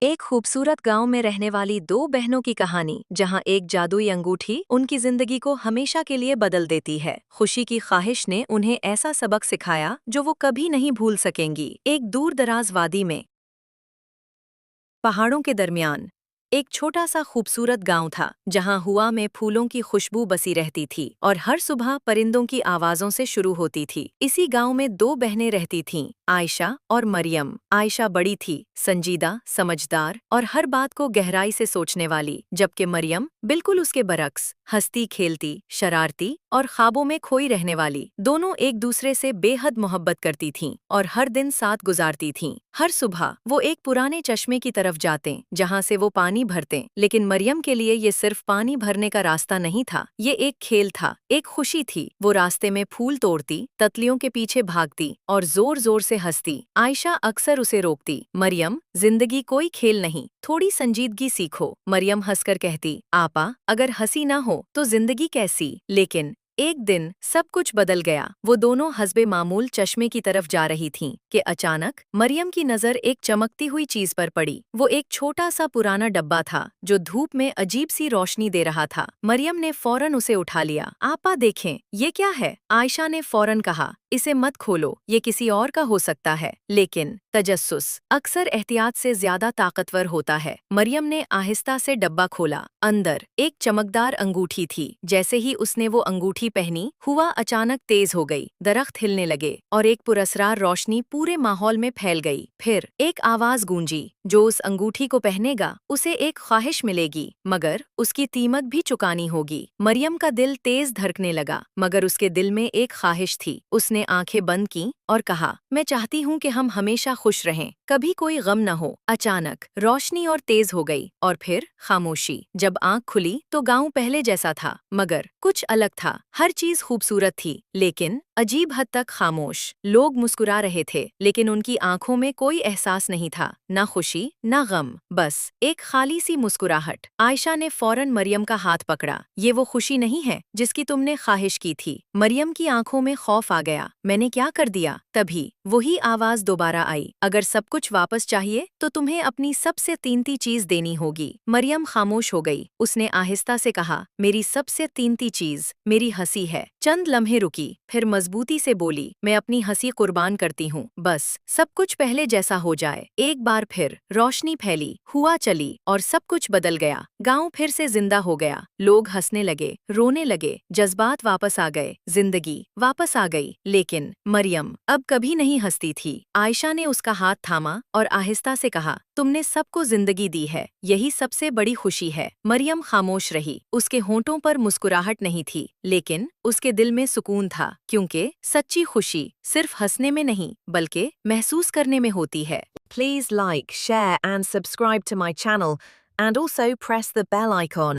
एक खूबसूरत गांव में रहने वाली दो बहनों की कहानी, जहां एक जादुई अंगूठी उनकी जिंदगी को हमेशा के लिए बदल देती है। खुशी की ख्वाहिश ने उन्हें ऐसा सबक सिखाया जो वो कभी नहीं भूल सकेंगी। एक दूर दराज वादी में, पहाड़ों के दरमियान, एक छोटा सा खूबसूरत गांव था, जहां हवा में फूलों की खुशबू बसी रहती थी और हर सुबह परिंदों की आवाजों से शुरू होती थी। इसी गांव में दो बहनें रहती थीं, आयशा और मरियम। आयशा बड़ी थी, संजीदा, समझदार और हर बात को गहराई से सोचने वाली, जबकि मरियम बिल्कुल उसके बरक्स, हंसती खेलती, शरारती और ख्वाबों में खोई रहने वाली। दोनों एक दूसरे से बेहद मोहब्बत करती थीं और हर दिन साथ गुजारती थीं। हर सुबह वो एक पुराने चश्मे की तरफ जाते, जहां से वो पानी भरते, लेकिन मरियम के लिए ये सिर्फ पानी भरने का रास्ता नहीं था, ये एक खेल था, एक खुशी थी। वो रास्ते में फूल तोड़ती, तितलियों के पीछे भागती और जोर जोर से हंसती। आयशा अक्सर उसे रोकती, मरियम, जिंदगी कोई खेल नहीं, थोड़ी संजीदगी सीखो। मरियम हंसकर कहती, आपा, अगर हंसी ना हो तो जिंदगी कैसी। लेकिन एक दिन सब कुछ बदल गया। वो दोनों हस्बे मामूल चश्मे की तरफ जा रही थीं कि अचानक मरियम की नज़र एक चमकती हुई चीज पर पड़ी। वो एक छोटा सा पुराना डब्बा था जो धूप में अजीब सी रोशनी दे रहा था। मरियम ने फौरन उसे उठा लिया। आपा देखें, ये क्या है? आयशा ने फौरन कहा, इसे मत खोलो, ये किसी और का हो सकता है। लेकिन तजस्सुस अक्सर एहतियात से ज्यादा ताकतवर होता है। मरियम ने आहिस्ता से डब्बा खोला। अंदर एक चमकदार अंगूठी थी। जैसे ही उसने वो अंगूठी पहनी, हुआ अचानक तेज हो गई, दरख्त हिलने लगे और एक पुरस्रार रोशनी पूरे माहौल में फैल गई। फिर एक आवाज गूंजी, जो उस अंगूठी को पहनेगा उसे एक ख्वाहिश मिलेगी, मगर उसकी कीमत भी चुकानी होगी। मरियम का दिल तेज धड़कने लगा, मगर उसके दिल में एक ख्वाहिश थी। उसने आंखें बंद की और कहा, मैं चाहती हूँ कि हम हमेशा खुश रहें, कभी कोई गम न हो। अचानक रोशनी और तेज हो गई और फिर खामोशी। जब आंख खुली तो गांव पहले जैसा था, मगर कुछ अलग था। हर चीज खूबसूरत थी, लेकिन अजीब हद तक खामोश। लोग मुस्कुरा रहे थे, लेकिन उनकी आंखों में कोई एहसास नहीं था, ना खुशी ना गम, बस एक खाली सी मुस्कुराहट। आयशा ने फौरन मरियम का हाथ पकड़ा। ये वो खुशी नहीं है जिसकी तुमने ख्वाहिश की थी। मरियम की आंखों में खौफ आ गया। मैंने क्या कर दिया? तभी वही आवाज दोबारा आई, अगर सब कुछ वापस चाहिए तो तुम्हें अपनी सबसे कीमती चीज देनी होगी। मरियम खामोश हो गई। उसने आहिस्ता से कहा, मेरी सबसे कीमती चीज मेरी हंसी है। चंद लम्हे रुकी, फिर मजबूती से बोली, मैं अपनी हंसी कुर्बान करती हूँ, बस सब कुछ पहले जैसा हो जाए। एक बार फिर रोशनी फैली, हुआ चली और सब कुछ बदल गया। गांव फिर से जिंदा हो गया। लोग हंसने लगे, रोने लगे, जज्बात वापस आ गए, जिंदगी वापस आ गई। लेकिन मरियम अब कभी नहीं हंसती थी। आयशा ने उसका हाथ थामा और आहिस्ता से कहा, तुमने सबको जिंदगी दी है, यही सबसे बड़ी खुशी है। मरियम खामोश रही। उसके होंठों पर मुस्कुराहट नहीं थी, लेकिन उसके दिल में सुकून था, क्योंकि सच्ची खुशी सिर्फ हंसने में नहीं, बल्कि महसूस करने में होती है। Please like, share and subscribe to my channel, and also press the bell icon.